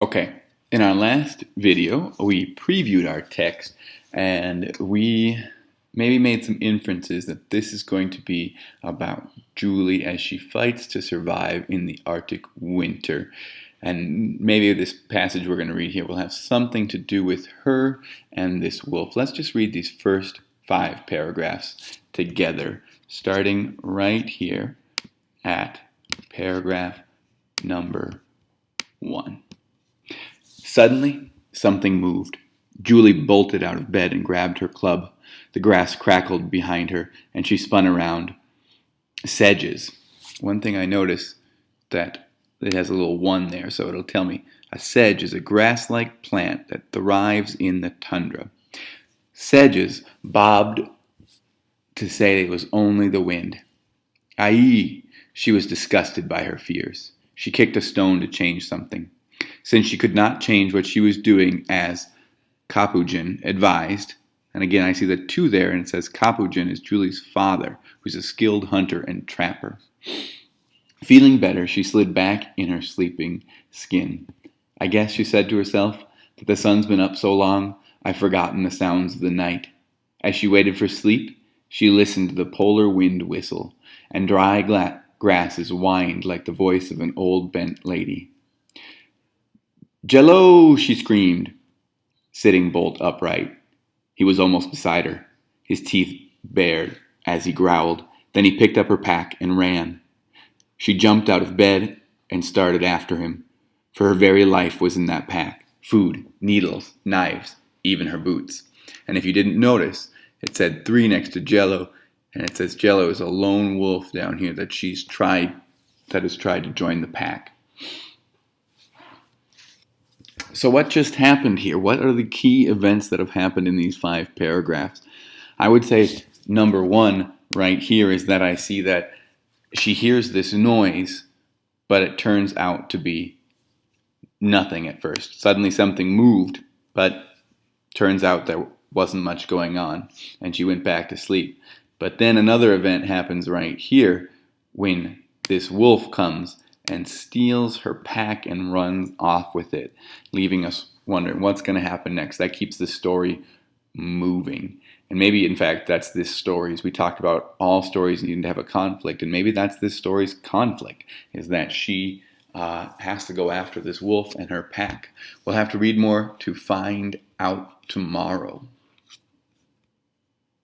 Okay, in our last video, we previewed our text and we maybe made some inferences that this is going to be about Julie as she fights to survive in the Arctic winter. And maybe this passage we're going to read here will have something to do with her and this wolf. Let's just read these first 5 paragraphs together, starting right here at paragraph number 1. Suddenly, something moved. Julie bolted out of bed and grabbed her club. The grass crackled behind her, and she spun around. Sedges. One thing I noticed that it has a little 1 there, so it'll tell me a sedge is a grass-like plant that thrives in the tundra. Sedges bobbed to say it was only the wind. Aye! She was disgusted by her fears. She kicked a stone to change something. Since she could not change what she was doing as Kapujin advised, and again I see the 2 there, and it says Kapujin is Julie's father, who's a skilled hunter and trapper. Feeling better, she slid back in her sleeping skin. I guess, she said to herself, that the sun's been up so long, I've forgotten the sounds of the night. As she waited for sleep, she listened to the polar wind whistle, and dry grasses whined like the voice of an old bent lady. "Jello!" she screamed, sitting bolt upright. He was almost beside her, his teeth bared as he growled. Then he picked up her pack and ran. She jumped out of bed and started after him, for her very life was in that pack. Food, needles, knives, even her boots. And if you didn't notice, it said 3 next to Jello, and it says Jello is a lone wolf down here that has tried to join the pack. So what just happened here? What are the key events that have happened in these 5 paragraphs? I would say number 1 right here is that I see that she hears this noise, but it turns out to be nothing at first. Suddenly something moved, but turns out there wasn't much going on, and she went back to sleep. But then another event happens right here when this wolf comes and steals her pack and runs off with it, leaving us wondering what's going to happen next. That keeps the story moving. And maybe, in fact, that's this story. As we talked about all stories needing to have a conflict, and maybe that's this story's conflict, is that she has to go after this wolf and her pack. We'll have to read more to find out tomorrow.